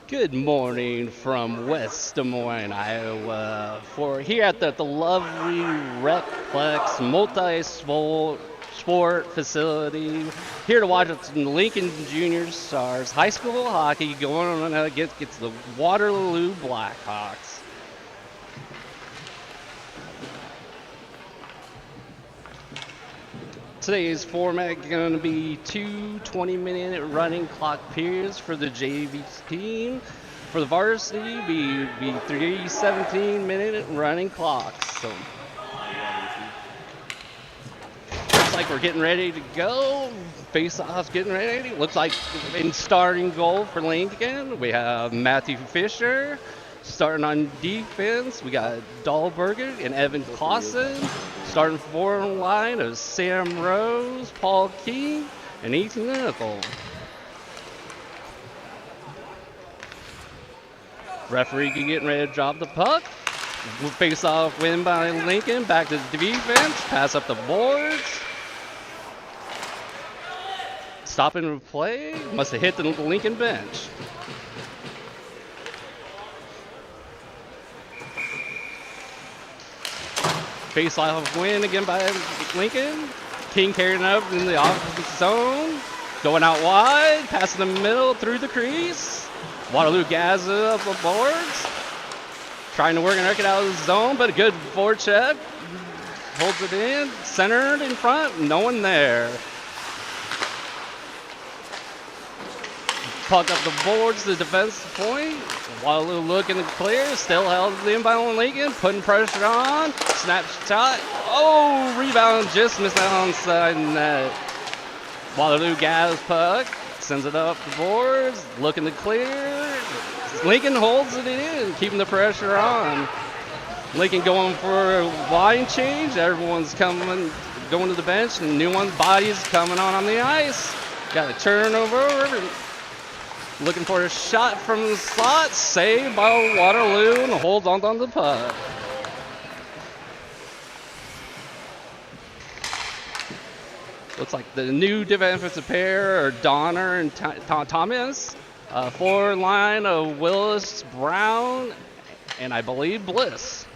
Good morning from West Des Moines, Iowa. For here at the lovely Recplex multi-sport facility, here to watch the Lincoln Junior Stars high school hockey going on against the Waterloo Blackhawks. Today's format going to be two 20-minute running clock periods for the JV team. For the varsity, be three 17-minute running clocks. So looks like we're getting ready to go. Face-off's getting ready. Looks like in starting goal for Lincoln, we have Matthew Fisher. Starting on defense, we got Dahlberger and Evan Clausen. Starting forward line of Sam Rose, Paul King, and Ethan Nickel. Referee getting ready to drop the puck. Face off win by Lincoln. Back to the defense. Pass up the boards. Stopping the play. Must have hit the Lincoln bench. Face off win again by Lincoln. King carrying up in the offensive zone. Going out wide. Passing the middle through the crease. Waterloo gathers up the boards. Trying to work it out of the zone, but a good forecheck. Holds it in. Centered in front. No one there. Puck up the boards to the defensive point. Waterloo looking to clear. Still held in by Lincoln. Putting pressure on. Snap shot. Oh, rebound just missed out on side net. Waterloo gathers puck. Sends it up the boards. Looking to clear. Lincoln holds it in. Keeping the pressure on. Lincoln going for a line change. Everyone's going to the bench. And new one's bodies coming on the ice. Got a turnover. Looking for a shot from the slot. Saved by Waterloo and holds on to the puck. Looks like the new defensive pair are Donner and Thomas. Forward line of Willis, Brown, and I believe Bliss.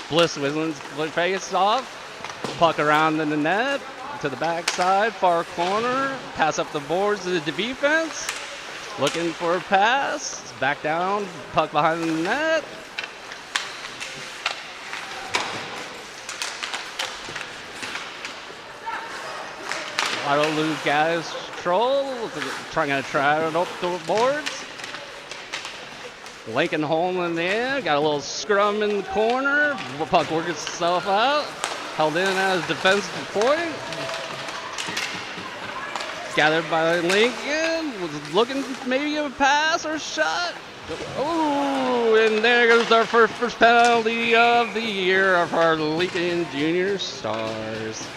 Bliss wins face off. Puck around in the net. To the backside, far corner. Pass up the boards to the defense. Looking for a pass. Back down. Puck behind the net. Waterloo guys control. Trying to try it up the boards. Lincoln home in the end. Got a little scrum in the corner. Puck works itself out. Held in as defensive point. Gathered by Lincoln. Was looking maybe a pass or shot. Oh, and there goes our first penalty of the year of our Lincoln Junior Stars.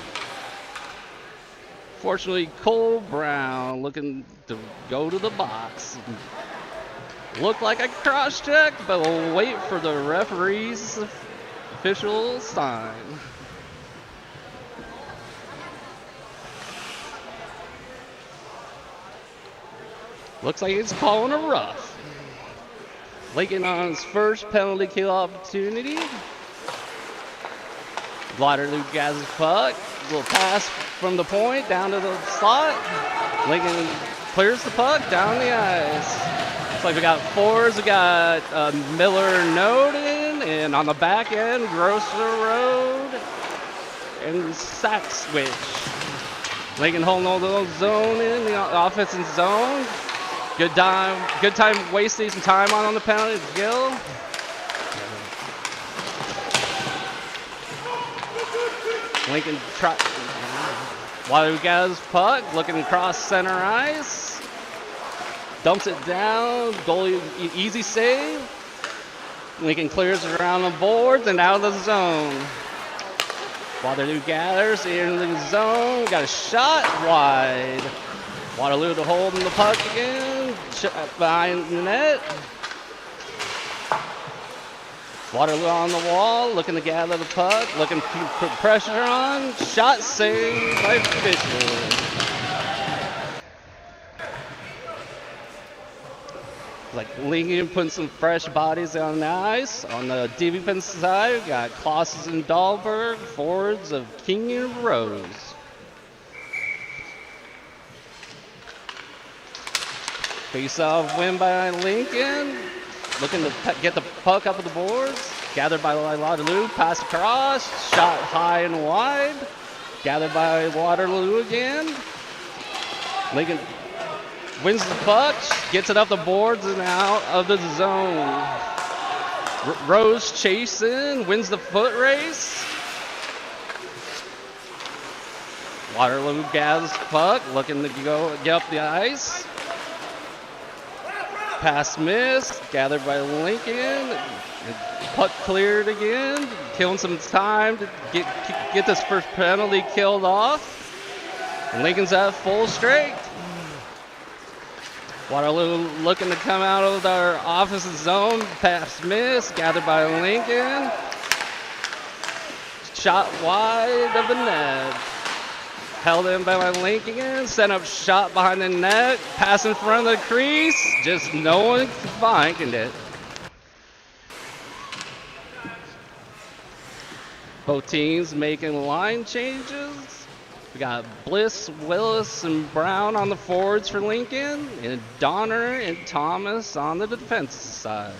Fortunately, Cole Brown looking to go to the box. Looked like a cross check, but we'll wait for the referee's official sign. Looks like he's calling a rough. Lincoln on his first penalty kill opportunity. Waterloo gathers puck. Little pass from the point down to the slot. Lincoln clears the puck down the ice. Looks like we got fours. We got Miller Noden, and on the back end, Grosser Road and Sack Switch. Lincoln holding all the zone in the offensive zone. Good time wasting some time on the penalty kill. Lincoln Waterloo gathers puck, looking across center ice. dumps it down. Goalie, easy save. Lincoln clears it around the boards and out of the zone. Waterloo gathers in the zone. Got a shot wide. Waterloo to hold in the puck again. Behind the net. Waterloo on the wall, looking to gather the puck, looking to put pressure on. Shot saved by Fisher. Like Lincoln putting some fresh bodies on the ice. On the defense side, we got Klosses and Dahlberg, forwards of King and Rose. Face-off win by Lincoln. Looking to get the puck up at the boards. Gathered by Waterloo. Pass across. Shot high and wide. Gathered by Waterloo again. Lincoln wins the puck. Gets it up the boards and out of the zone. Rose chasing. Wins the foot race. Waterloo gathers the puck. Looking to get up the ice. Pass missed, gathered by Lincoln. Puck cleared again, killing some time to get this first penalty killed off. And Lincoln's at full strength. Waterloo looking to come out of their offensive zone. Pass missed, gathered by Lincoln. Shot wide of the net. Held in by Lincoln, sent up shot behind the net, pass in front of the crease, just no one can find it. Both teams making line changes. We got Bliss, Willis, and Brown on the forwards for Lincoln, and Donner and Thomas on the defensive side.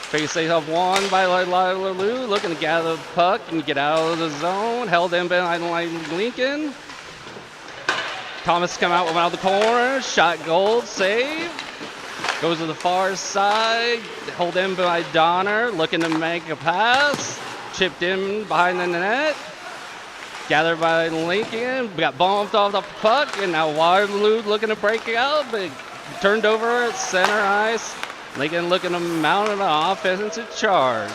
Face-off won by Waterloo, looking to gather the puck and get out of the zone. Held in behind Lincoln. Thomas come out without the corner. Shot goal, save. Goes to the far side. Hold in by Donner, looking to make a pass. Chipped in behind the net. Gathered by Lincoln. We got bumped off the puck, and now Waterloo looking to break it out, but turned over at center ice. Lincoln looking to mount an offensive charge.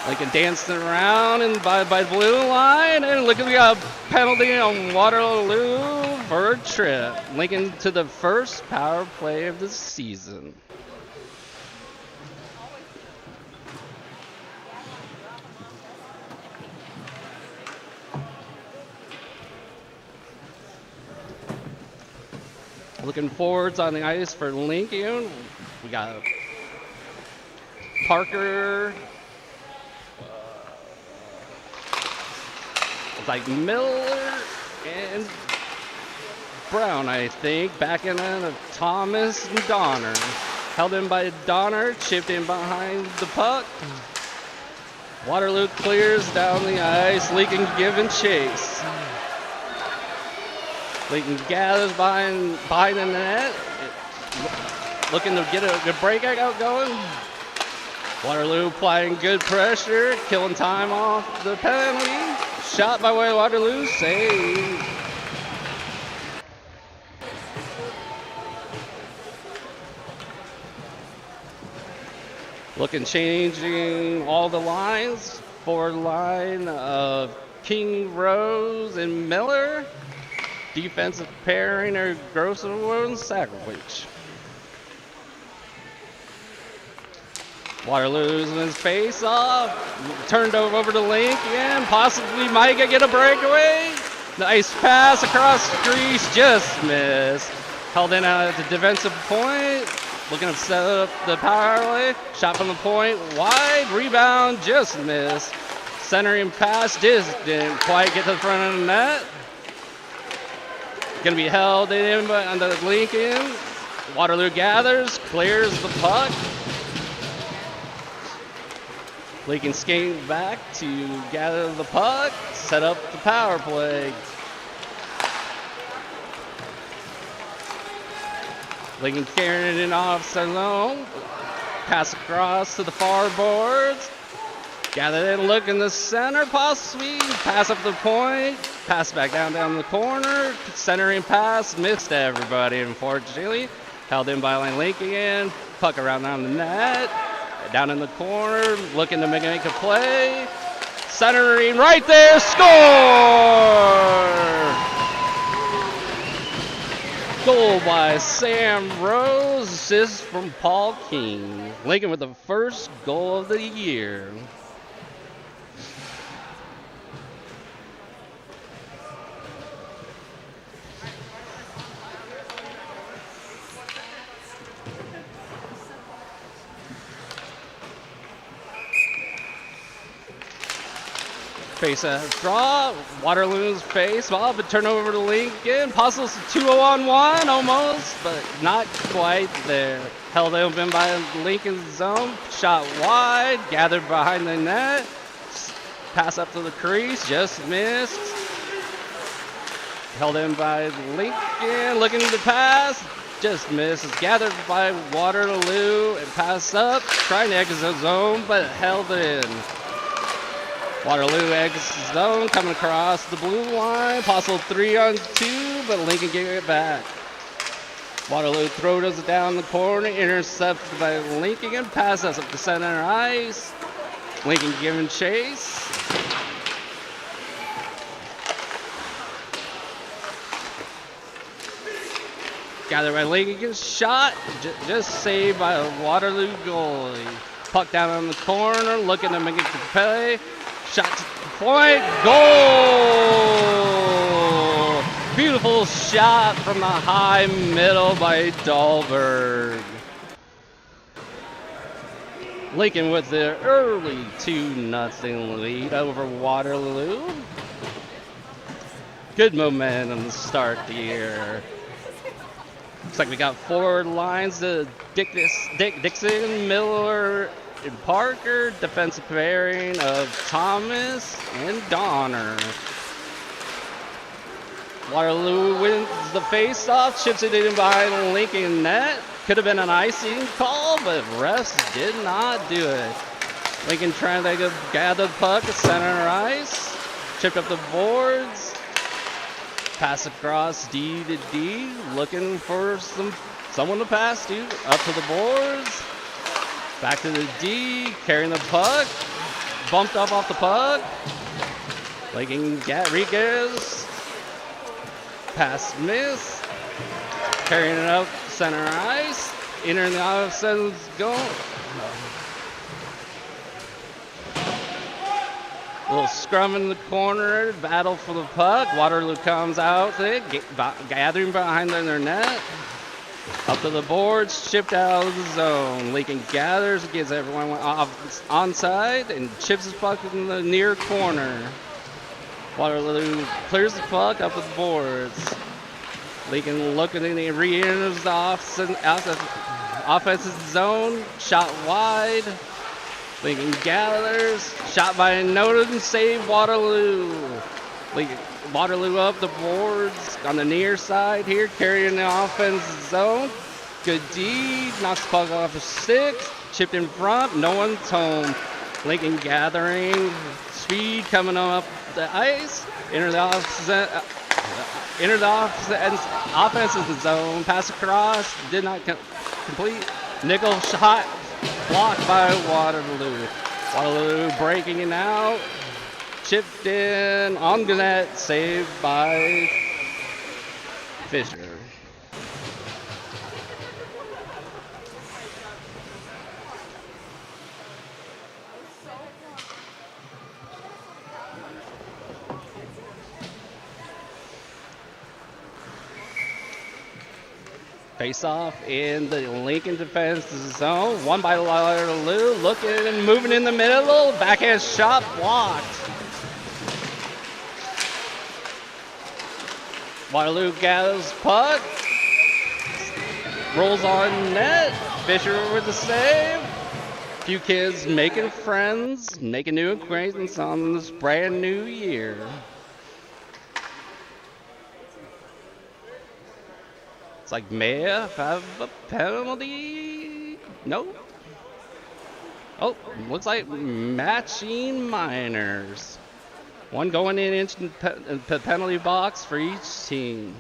Lincoln dancing around and by the blue line, and look at we got a penalty on Waterloo for a trip. Lincoln to the first power play of the season. Looking forwards on the ice for Lincoln. We got Parker. It's like Miller and Brown, I think. Backing in of Thomas and Donner. Held in by Donner, chipped in behind the puck. Waterloo clears down the ice. Lincoln giving chase. Lincoln gathers behind the net, looking to get a good breakout going. Waterloo applying good pressure, killing time off the penalty. Shot by way of Waterloo, save. Looking, changing all the lines. Forward line of King, Rose, and Miller. Defensive pairing are Grossenwood and Sacrowich. Waterloo wins face off. Turned over to Lincoln. Possibly might get a breakaway. Nice pass across the crease. Just missed. Held in at the defensive point. Looking to set up the power play. Shot from the point. Wide. Rebound. Just missed. Centering pass. Just didn't quite get to the front of the net. Going to be held in by the Lincoln. Waterloo gathers, clears the puck. Lincoln skating back to gather the puck, set up the power play. Lincoln carrying it off zone. Pass across to the far boards. Gather in, look in the center, possibly. Pass up the point. Pass back down the corner. Centering pass. Missed everybody, unfortunately. Held in by Lincoln. Puck around down the net. Down in the corner. Looking to make a play. Centering right there. Score! Goal by Sam Rose. Assist from Paul King. Lincoln with the first goal of the year. Face a draw. Waterloo's face off, but turn over to Lincoln. Possible 2-on-1 almost, but not quite there. Held open by Lincoln's zone. Shot wide. Gathered behind the net. Pass up to the crease. Just missed. Held in by Lincoln. Looking to pass. Just misses. Gathered by Waterloo and pass up. Trying to exit the zone, but held in. Waterloo exits the zone, coming across the blue line. Possible 3-on-2, but Lincoln gave it back. Waterloo throws it down the corner, intercepted by Lincoln, and passes up the center ice. Lincoln giving chase. Gathered by Lincoln, shot, just saved by a Waterloo goalie. Puck down on the corner, looking to make it to play. Shot to the point, goal! Beautiful shot from the high middle by Dahlberg. Lincoln with the early 2-0 lead over Waterloo. Good momentum to start the year. Looks like we got forward lines to Dixon, Miller, and Parker, defensive pairing of Thomas and Donner. Waterloo wins the face-off, chips it in behind Lincoln net. Could have been an icing call, but refs did not do it. Lincoln trying to gather the puck at center ice, chipped up the boards, pass across D to D, looking for someone to pass to, up to the boards. Back to the D, carrying the puck. Bumped up off the puck. Lincoln Rodriguez. Pass miss. Carrying it up center ice. Entering the offensive zone. A little scrum in the corner. Battle for the puck. Waterloo comes out there, gathering behind their net. Up to the boards, chipped out of the zone. Lincoln gathers, gets everyone off onside, and chips his puck in the near corner. Waterloo clears the puck up the boards. Lincoln looking in the re-enters the offensive zone, shot wide. Lincoln gathers, shot by Noted and save Waterloo. Waterloo up the boards on the near side here, carrying the offense zone. Good D, knocks the puck off the stick, chipped in front, no one's home. Lincoln gathering, speed coming up the ice, enter the offensive zone, pass across, did not complete. Nickel shot, blocked by Waterloo. Waterloo breaking it out. Chipped in on the net, saved by Fisher. Face off in the Lincoln defense zone. Won by Waterloo. Looking and moving in the middle. Backhand shot blocked. Waterloo gathers puck. Rolls on net. Fisher with the save. Few kids making friends, making new acquaintances on this brand new year. It's like, may I have a penalty? Nope. Oh, looks like matching minors. One going in the penalty box for each team.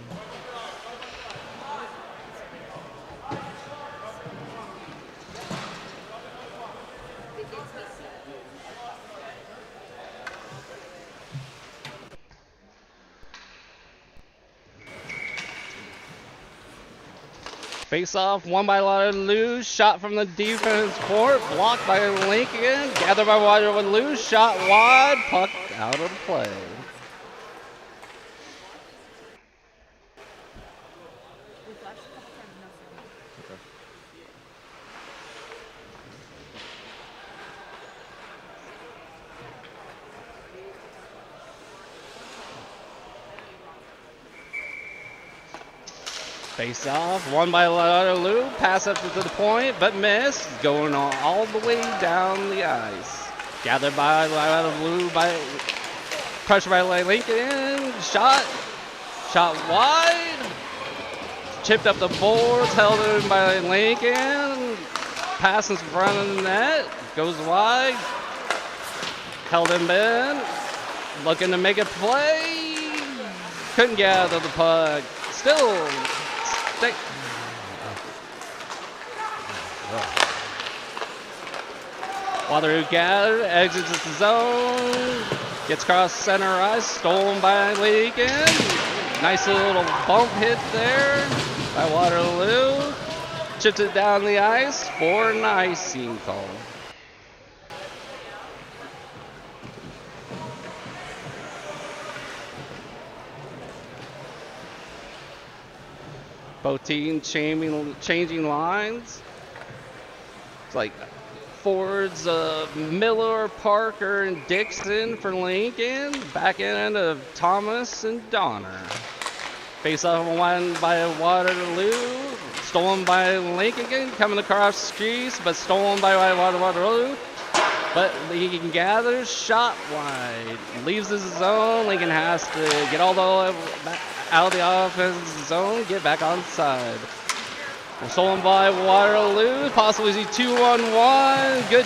Face off, won by Waterloo. Shot from the defense court, blocked by Lincoln. Gathered by Waterloo. Shot wide, puck out of play. Face off, won by Waterloo. Pass up to the point, but missed. Going all the way down the ice. Gathered by Waterloo, by pressure by Lincoln. Shot wide. Chipped up the boards, held in by Lincoln. Pass in front of the net. Goes wide. Held him in. Looking to make a play. Couldn't gather the puck. Still. Waterloo gathered, exits the zone, gets across center ice, stolen by Lincoln. Nice little bump hit there by Waterloo. Chips it down the ice for an icing call. Both teams changing lines. It's like forwards of Miller, Parker, and Dixon for Lincoln. Back end of Thomas and Donner. Face off won by Waterloo. Stolen by Lincoln. Coming across the crease, but stolen by Waterloo. But Lincoln gathers, shot wide. Leaves his zone. Lincoln has to get all the way back out of the offensive zone, get back on side. Stolen by Waterloo, possibly 2-on-1. Good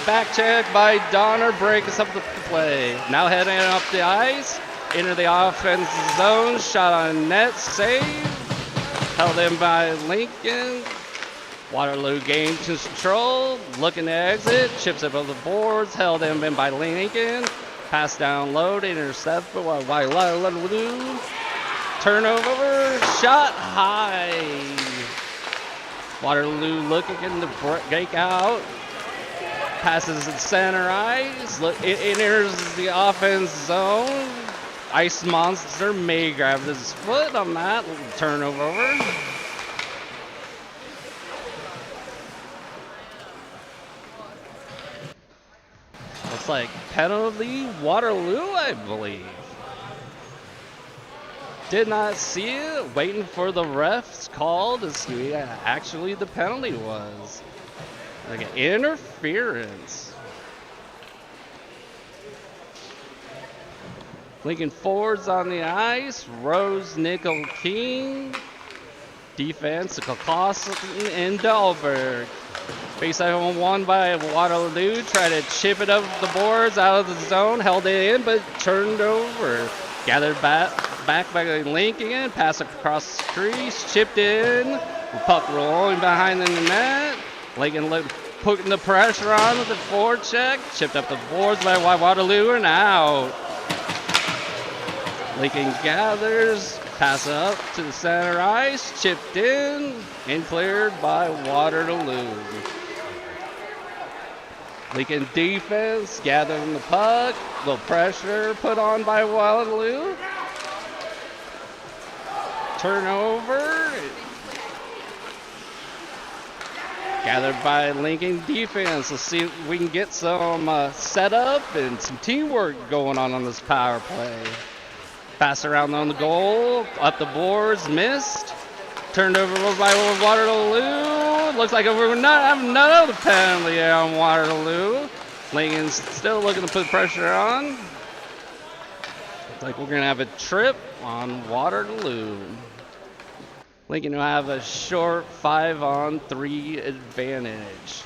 back check by Donner, breaks up the play. Now heading up the ice, enter the offensive zone, shot on net, save. Held in by Lincoln. Waterloo gains control, looking to exit, chips it above the boards, held in by Lincoln. Pass down low to intercept by Waterloo. Turnover, shot high. Waterloo looking to break out. Passes in center ice. It enters the offense zone. Ice Monster may grab his foot on that turnover. Looks like penalty Waterloo, I believe. Did not see it. Waiting for the ref's call to see what actually the penalty was. Like an interference. Lincoln forwards on the ice. Rose, Nickel, King. Defense, Clausen and Dahlberg. Face off won by Waterloo. Try to chip it up the boards out of the zone. Held it in, but turned over. Gathered back by Lincoln. Pass across the crease. Chipped in. The puck rolling behind the net. Lincoln putting the pressure on with the forecheck. Chipped up the boards by Waterloo and out. Lincoln gathers. Pass up to the center ice. Chipped in and cleared by Waterloo. Lincoln defense gathering the puck. Little pressure put on by Waterloo. Turnover. Gathered by Lincoln defense. Let's see if we can get some setup and some teamwork going on this power play. Pass around on the goal. Up the boards. Missed. Turned over by Waterloo. Looks like we're not having another penalty on Waterloo. Lincoln's still looking to put pressure on. Looks like we're going to have a trip on Waterloo. Lincoln will have a short 5-on-3 advantage.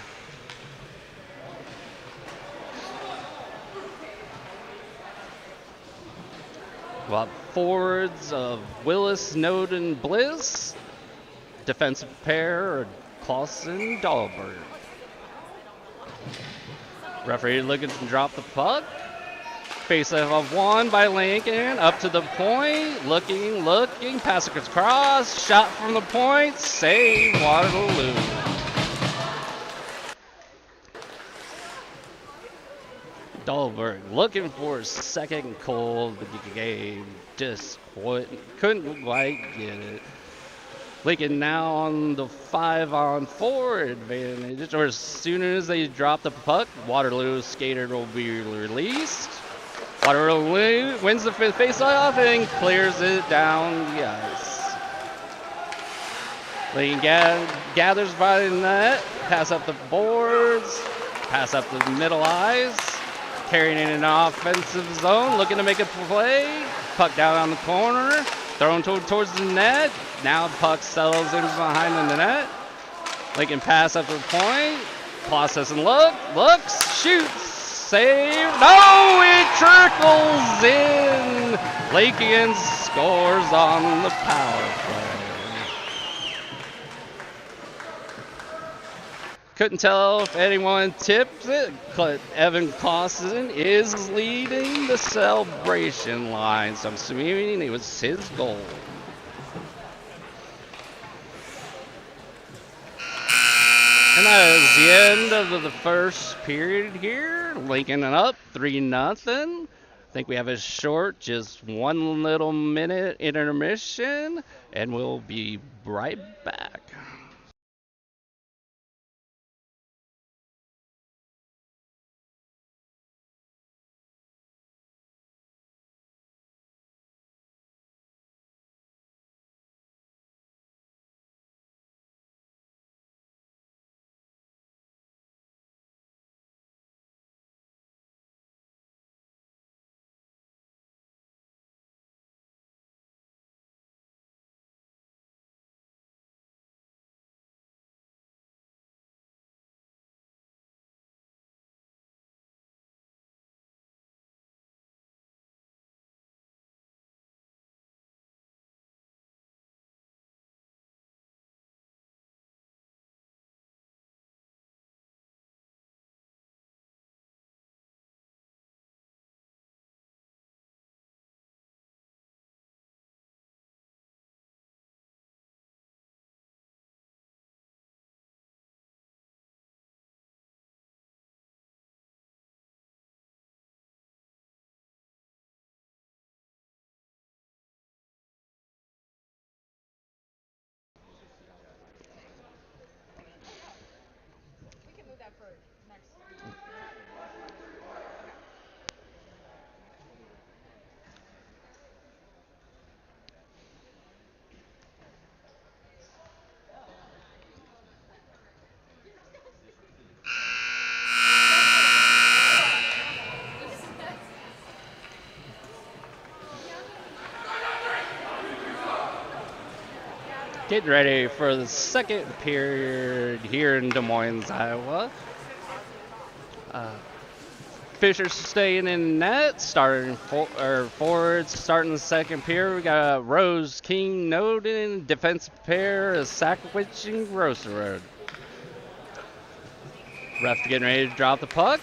Well, forwards of Willis, Snowden, Bliss. Defensive pair, Clausen, Dahlberg. Referee looking to drop the puck. Face-off of one by Lincoln, up to the point, looking, pass across, shot from the point, save, Waterloo. Dahlberg looking for a second goal of the game, just couldn't quite get it. Lincoln now on the 5-on-4 advantage, or as soon as they drop the puck, Waterloo skater will be released. Waterloo wins the fifth faceoff and clears it down the ice. Lincoln gathers by the net, pass up the boards, pass up the middle ice, carrying in an offensive zone, looking to make a play. Puck down on the corner, thrown towards the net. Now puck settles in behind the net. Lincoln pass up to the point, process and looks, shoots. Save. No, it trickles in. Lincoln scores on the power play. Couldn't tell if anyone tipped it, but Evan Clausen is leading the celebration line, so I'm assuming it was his goal. And that is the end of the first period here. Lincoln up 3-0. I think we have a short, just 1 little minute intermission, and we'll be right back. Getting ready for the second period here in Des Moines, Iowa. Fisher staying in net, starting forwards, starting the second period. We got Rose, King, Noden, defensive pair, Sackowicz, and Grosserud. Ref getting ready to drop the puck.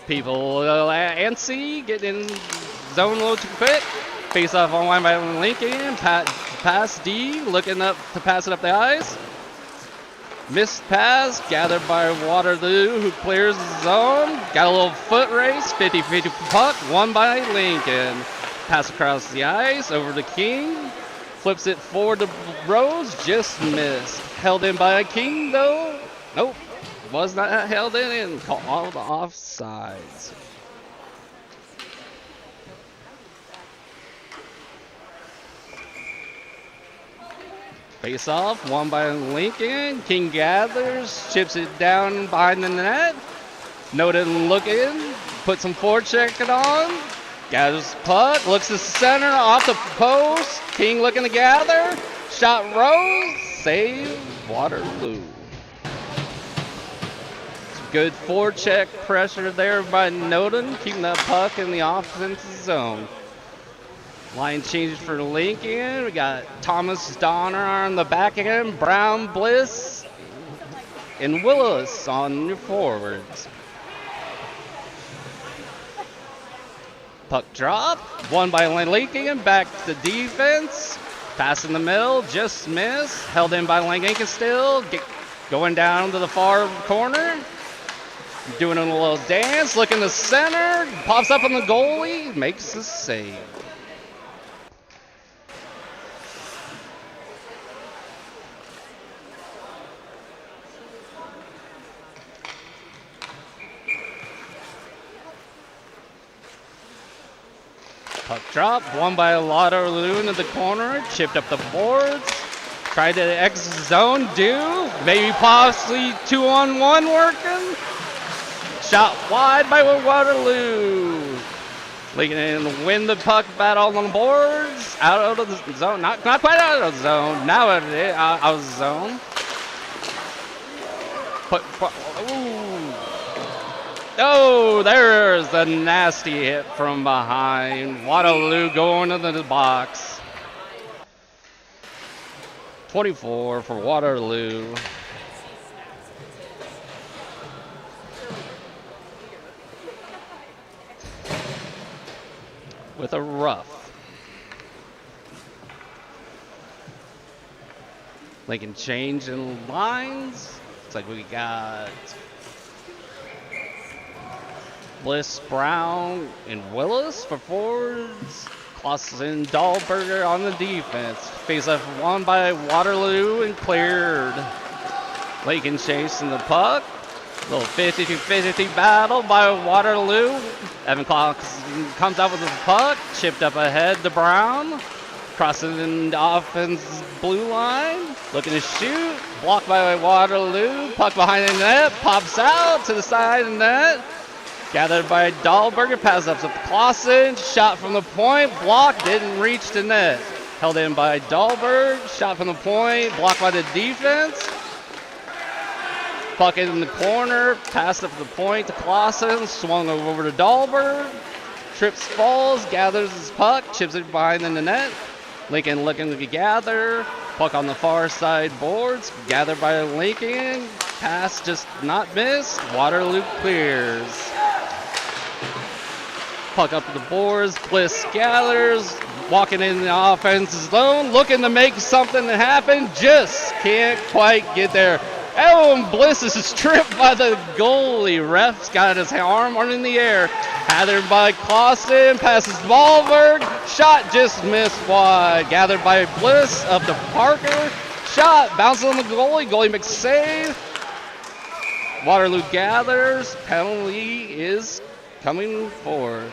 People antsy, getting in zone a little too quick. Face off on line by Lincoln. Pass D, looking up to pass it up the ice. Missed pass, gathered by Waterloo, who clears the zone. Got a little foot race, 50-50 puck, won by Lincoln. Pass across the ice, over to King. Flips it forward to Rose, just missed. Held in by King, though. Nope, was not held in and called offsides. Face off, won by Lincoln. King gathers, chips it down behind the net. Noden looking, put some forecheck on. Gathers puck, looks to center, off the post. King looking to gather. Shot Rose, save Waterloo. Good forecheck pressure there by Noden, keeping that puck in the offensive zone. Line changes for Lincoln. We got Thomas Donner on the back end, Brown, Bliss, and Willis on your forwards. Puck drop, won by Lincoln, back to defense. Pass in the middle, just missed. Held in by Lincoln still. Going down to the far corner. Doing a little dance, looking to center. Pops up on the goalie, makes the save. Puck drop, won by Waterloo into the corner, chipped up the boards, tried to exit zone, maybe possibly 2-on-1 working. Shot wide by Waterloo. Lincoln to win the puck battle on the boards, out of the zone, not quite out of the zone, now out of the zone. Oh, there's a nasty hit from behind. Waterloo going into the box. 24 for Waterloo. With a rough. Lincoln change in lines. Looks like we got Bliss, Brown, and Willis for forwards. Clausen, Dahlberger on the defense. Face-off won by Waterloo and cleared. Lincoln chasing the puck. Little 50-50 battle by Waterloo. Evan Clausen comes out with the puck. Chipped up ahead to Brown. Crossing the offense blue line. Looking to shoot. Blocked by Waterloo. Puck behind the net. Pops out to the side of the net. Gathered by Dahlberger, pass up to Clausen, shot from the point, blocked, didn't reach the net. Held in by Dahlberg, shot from the point, blocked by the defense. Puck in the corner, passed up the point to Clausen, swung over to Dahlberg. Trips, falls, gathers his puck, chips it behind in the net. Lincoln looking to gather, puck on the far side boards, gathered by Lincoln, pass just not missed, Waterloo clears. Puck up to the boards, Bliss gathers, walking in the offensive zone, looking to make something happen, just can't quite get there. Oh, Bliss is stripped by the goalie. Ref's got his arm in the air. Gathered by Clausen, passes Dahlberg, shot just missed wide. Gathered by Bliss, up to Parker, shot, bounces on the goalie, goalie makes save. Waterloo gathers, penalty is coming forward.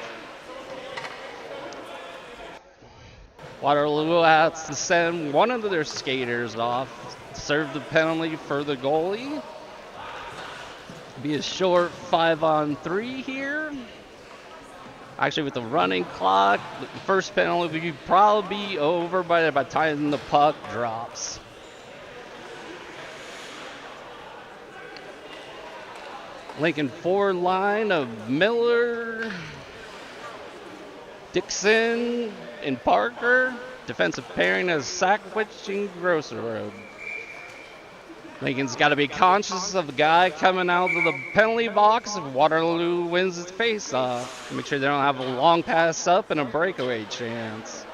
Waterloo has to send one of their skaters off, serve the penalty for the goalie. Be a short 5-on-3 here. Actually, with the running clock, the first penalty would probably be over by the time the puck drops. Lincoln forward line of Miller, Dixon, and Parker. Defensive pairing as Sackwich and Grosserode. Lincoln's got to be conscious of the guy coming out of the penalty box if Waterloo wins his face-off. Make sure they don't have a long pass up and a breakaway chance.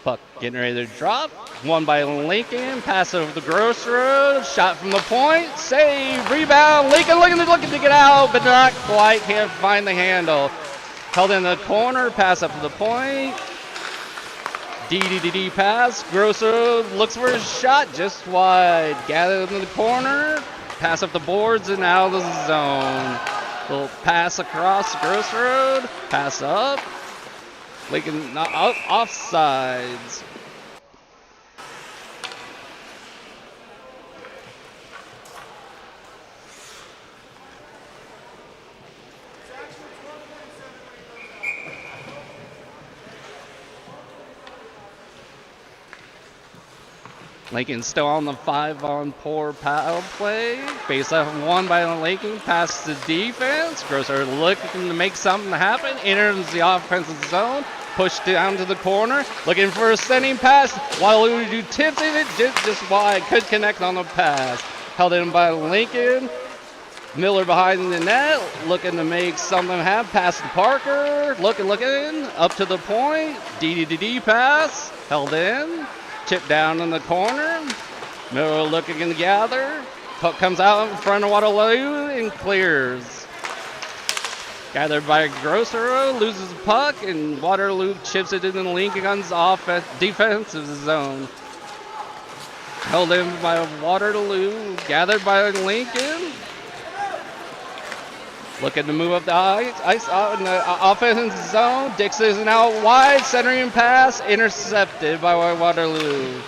Puck getting ready to drop. Won by Lincoln. Pass over the Grosserode. Shot from the point. Save. Rebound. Lincoln looking to get out, but not quite. Can't find the handle. Held in the corner. Pass up to the point. DDD pass. Grosserode looks for his shot. Just wide. Gathered in the corner. Pass up the boards and out of the zone. Little pass across Grosserode. Pass up. Lincoln offsides. Lincoln still on the 5-on-4 power play. Face off won by Lincoln. Pass to defense. Grosser looking to make something happen. Enters the offensive zone. Pushed down to the corner. Looking for a sending pass. Waterloo tips it just wide. Could connect on the pass. Held in by Lincoln. Miller behind the net. Looking to make something happen. Pass to Parker. Looking. Up to the point. DDD pass. Held in. Chip down in the corner. Miller looking to gather. Puck comes out in front of Waterloo and clears. Gathered by Grosser, loses the puck, and Waterloo chips it into Lincoln's defensive zone. Held in by Waterloo, gathered by Lincoln. Looking to move up the ice out in the offensive zone. Dixon out wide, centering pass, intercepted by Waterloo.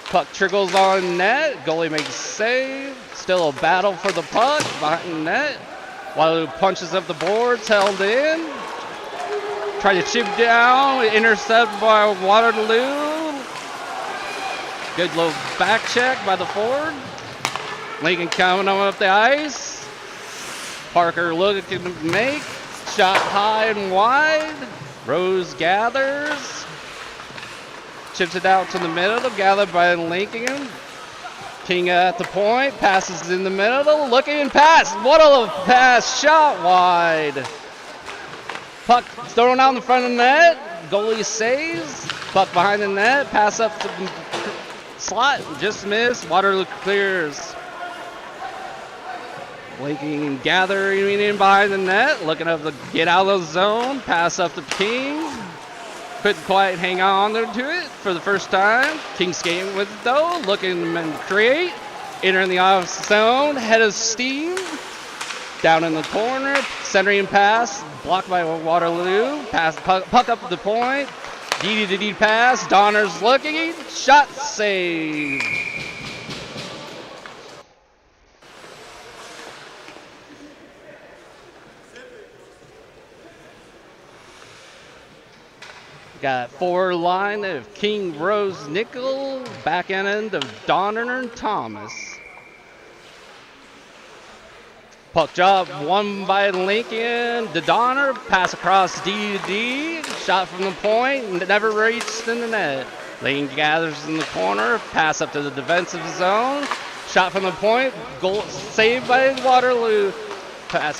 Puck trickles on net. Goalie makes a save. Still a battle for the puck behind net. Waterloo punches up the boards, held in. Try to chip down, intercepted by Waterloo. Good little back check by the forward. Lincoln coming up the ice. Parker looking to make. Shot high and wide. Rose gathers. Chips it out to the middle. Gathered by Lincoln. King at the point. Passes in the middle. Looking pass. What a pass. Shot wide. Puck thrown out in front of the net. Goalie saves. Puck behind the net. Pass up to slot. Just missed. Waterloo clears. Lincoln gathering in behind the net, looking up to get out of the zone, pass up to King. Couldn't quite hang on to it for the first time. King skating with it though, looking to create. Entering the off zone, head of steam. Down in the corner, centering pass, blocked by Waterloo. Pass puck up the point. DD pass, Donner's looking, shot save. Got forward line of King, Rose, Nickel, back end of Donner and Thomas. Puck job won by Lincoln. The Donner pass across D, shot from the point, never reached in the net. Lincoln gathers in the corner, pass up to the defensive zone, shot from the point, goal saved by Waterloo. Pass.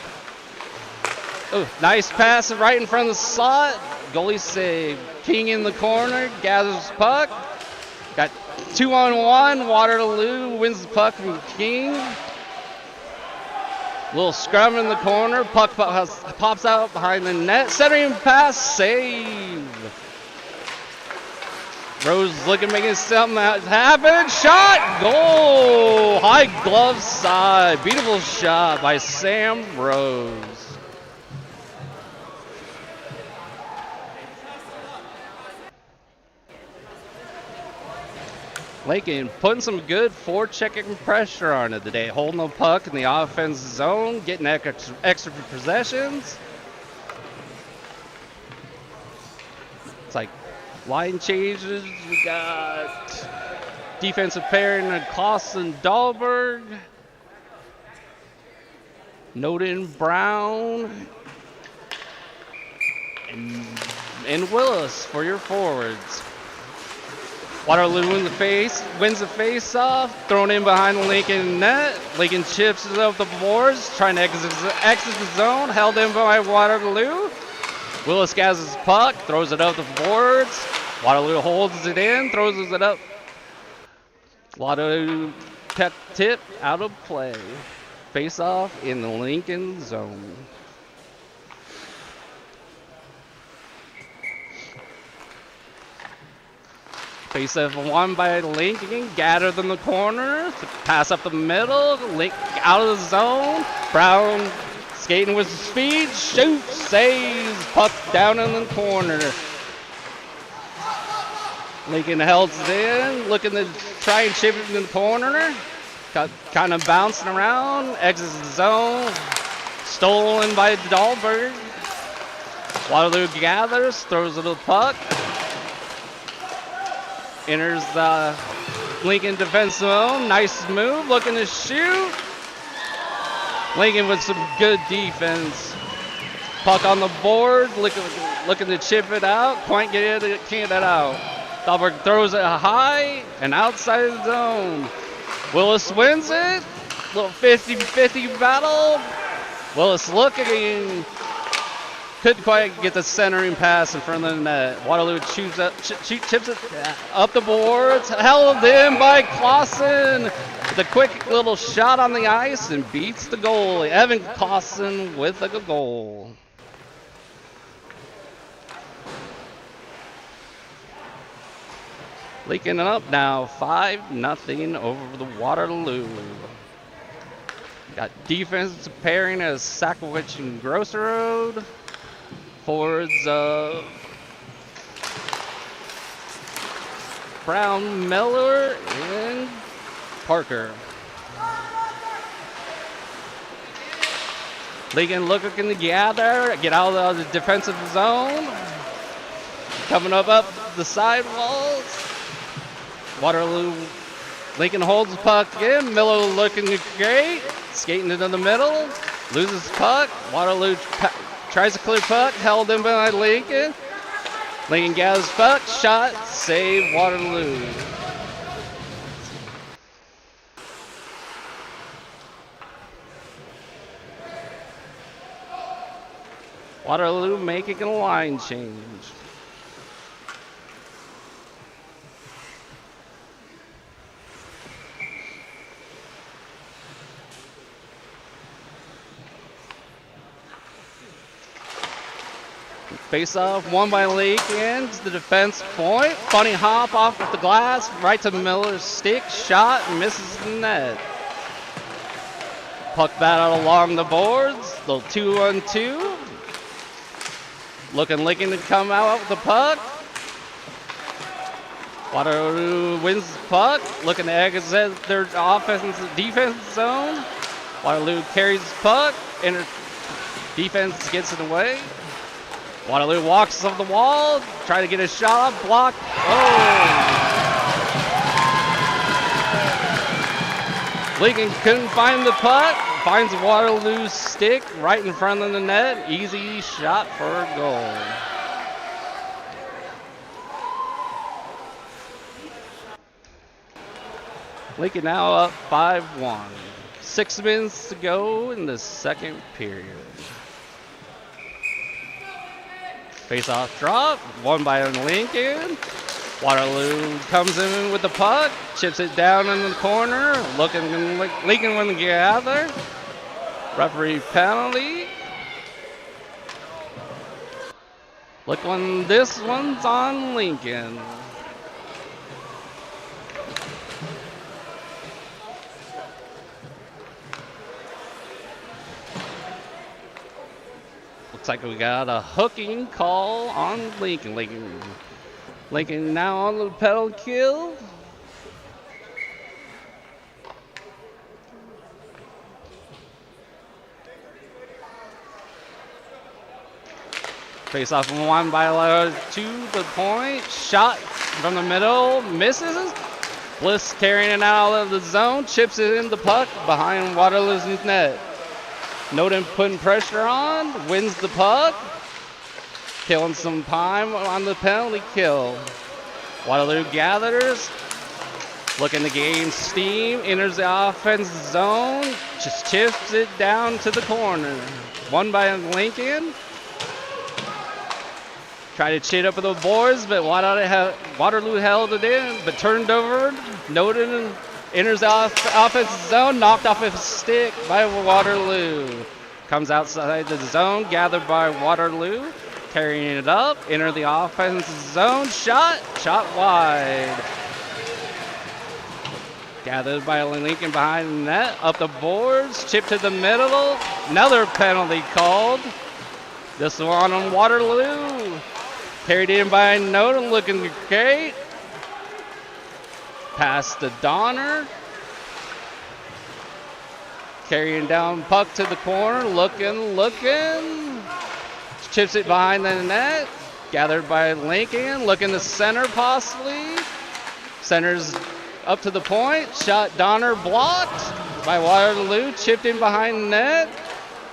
Oh, nice pass right in front of the slot. Goalie save. King in the corner, gathers puck. Got 2-on-1. Waterloo wins the puck from King. Little scrum in the corner. Puck pops out behind the net. Centering pass, save. Rose looking, making something happen. Shot, goal. High glove side. Beautiful shot by Sam Rose. Lincoln putting some good forechecking pressure on it today, holding the puck in the offense zone, getting extra possessions. It's like line changes. We got defensive pairing of Clausen, Dahlberg, Noden, Brown, and Willis for your forwards. Waterloo wins the face-off, thrown in behind the Lincoln net. Lincoln chips it up the boards, trying to exit the zone, held in by Waterloo. Willis gathers his puck, throws it up the boards. Waterloo holds it in, throws it up. Waterloo tip out of play. Face-off in the Lincoln zone. Face-off won by Lincoln, gathered in the corner, pass up the middle, Link out of the zone. Brown skating with speed, shoots, saves, puck down in the corner. Lincoln holds it in, looking to try and chip it in the corner. Got kind of bouncing around, exits the zone, stolen by Dahlberg. Waterloo gathers, throws it to the puck. Enters the Lincoln defense zone. Nice move. Looking to shoot. Lincoln with some good defense. Puck on the board. Looking to chip it out. Can't get it out. Dahlberg throws it high and outside the zone. Willis wins it. Little 50-50 battle. Willis looking. Couldn't quite get the centering pass in front of the net. Waterloo chips it up the boards. Held in by Clausen. The quick little shot on the ice and beats the goalie. Evan Clausen with a goal. Lincoln up now 5-0 over the Waterloo. Got defense pairing as Sakowicz and Grosserode. Forwards Brown, Miller, and Parker. Lincoln looking to gather, get out of the defensive zone. Coming up the sidewalls. Waterloo, Lincoln holds the puck in. Miller looking great. Skating into the middle. Loses puck. Waterloo tries to clear puck. Held in by Lincoln. Lincoln gathers puck. Shot. Save Waterloo. Waterloo making a line change. Face off, won by Lincoln. The defense point. Funny hop off of the glass, right to Miller's stick. Shot, misses the net. Puck battle along the boards. Little 2-on-2. Looking Lincoln to come out with the puck. Waterloo wins the puck. Looking to exit their defense zone. Waterloo carries the puck. Defense gets it away. Waterloo walks off the wall, try to get a shot off, blocked. Oh! Lincoln couldn't find the puck, finds Waterloo's stick right in front of the net. Easy shot for a goal. Lincoln now up 5-1. 6 minutes to go in the second period. Face-off drop, won by Lincoln. Waterloo comes in with the puck, chips it down in the corner. Lincoln win the gather. Referee penalty. This one's on Lincoln. Looks like we got a hooking call on Lincoln. Lincoln now on the pedal kill. Face off one by to the point. Shot from the middle, misses. Bliss carrying it out of the zone, chips it in the puck behind Waterloo's net. Noden putting pressure on, wins the puck, killing some time on the penalty kill. Waterloo gathers, looking to gain steam, enters the offense zone, just chips it down to the corner. Won by Lincoln. Tried to cheat up with the boards, but Waterloo held it in, but turned over. Noden enters the offensive zone, knocked off his stick by Waterloo. Comes outside the zone, gathered by Waterloo. Carrying it up, enter the offensive zone, shot wide. Gathered by Lincoln behind the net, up the boards, chip to the middle. Another penalty called. This one on Waterloo. Carried in by Noden, looking great. Pass to Donner. Carrying down puck to the corner, looking. Chips it behind the net. Gathered by Lincoln, looking to center possibly. Centers up to the point. Shot Donner blocked by Waterloo. Chipped in behind the net.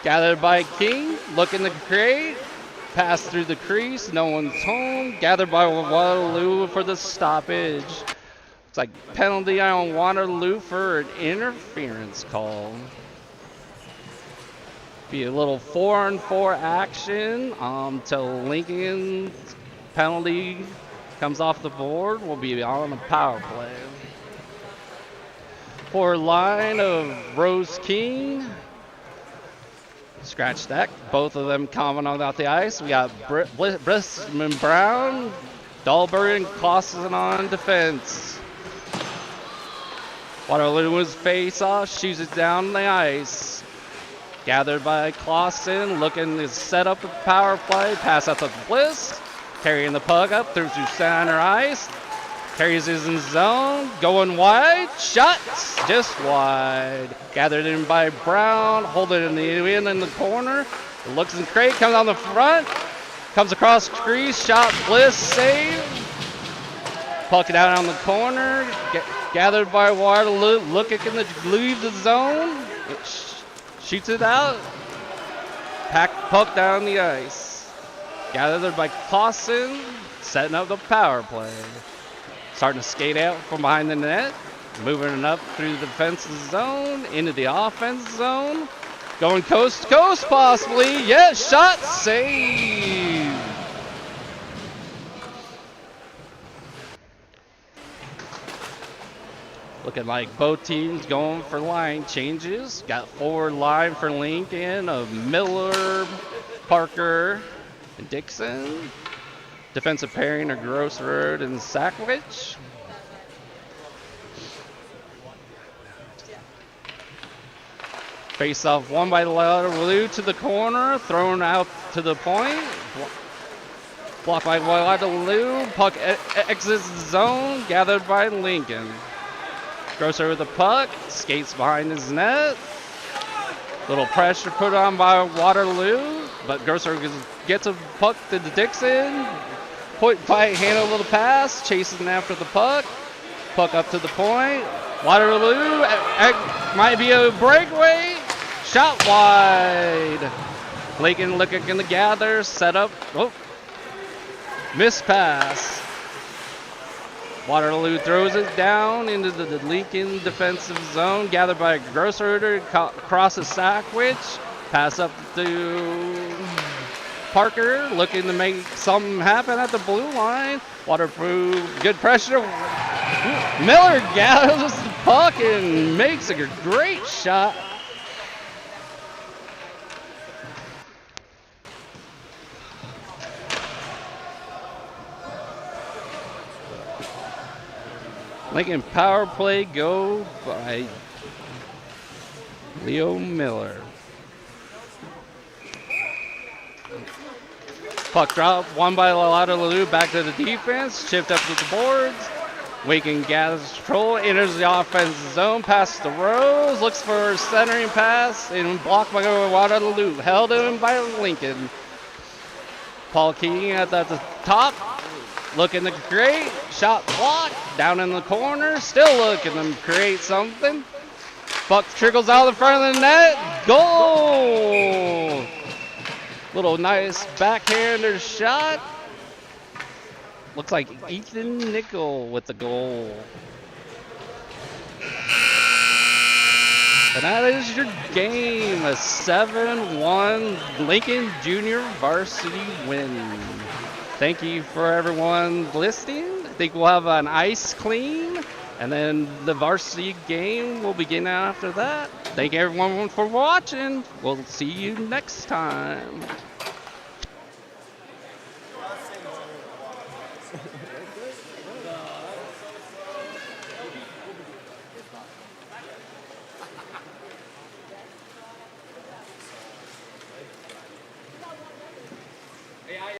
Gathered by King. Looking to create. Pass through the crease. No one's home. Gathered by Waterloo for the stoppage. It's like penalty on Waterloo for an interference call. Be a little 4-on-4 action until Lincoln's penalty comes off the board. We'll be on a power play. For line of Rose King. Scratch deck. Both of them coming on out the ice. We got Bristman Brown, Dahlberg, and Clausen on defense. Waterloo's face off, shoots it down the ice. Gathered by Clausen, looking to set up a power play. Pass out to Bliss. Carrying the puck up through to center ice. Carries it in zone. Going wide. Shots just wide. Gathered in by Brown. Holding it in the corner. Looks in crate. Comes on the front. Comes across crease. Shot. Bliss. Save. Puck it out on the corner. Gathered by Waterloo. Looking to leave the zone. Shoots it out. Puck down the ice. Gathered by Clausen. Setting up the power play. Starting to skate out from behind the net. Moving it up through the defensive zone. Into the offense zone. Going coast to coast possibly. Yes, shot. Save. Looking like both teams going for line changes. Got forward line for Lincoln of Miller, Parker, and Dixon. Defensive pairing are Grossroad and Sackwich. Face off one by Waterloo to the corner. Thrown out to the point. Blocked by Waterloo. Puck exits the zone. Gathered by Lincoln. Grosser with the puck, skates behind his net. Little pressure put on by Waterloo, but Grosser gets a puck to the Dixon. Handle the pass, chasing after the puck. Puck up to the point. Waterloo might be a breakaway. Shot wide. Lincoln looking to gather, set up. Oh, missed pass. Waterloo throws it down into the Lincoln defensive zone. Gathered by Grossroeder. Crosses Sackwich. Pass up to Parker. Looking to make something happen at the blue line. Waterproof. Good pressure. Miller gathers the puck and makes a great shot. Lincoln power play go by Leo Miller. Puck drop, one by Waterloo, back to the defense, chipped up to the boards. Waken gathers control, enters the offensive zone, passes to Rose, looks for a centering pass, and blocked by Waterloo. Held in by Lincoln. Paul King at the top. Looking to create, shot blocked, down in the corner, still looking to create something. Puck trickles out the front of the net, goal! Little nice backhander shot. Looks like Ethan Nickel with the goal. And that is your game, a 7-1 Lincoln Junior varsity win. Thank you for everyone listening. I think we'll have an ice clean, and then the varsity game will begin after that. Thank everyone for watching. We'll see you next time.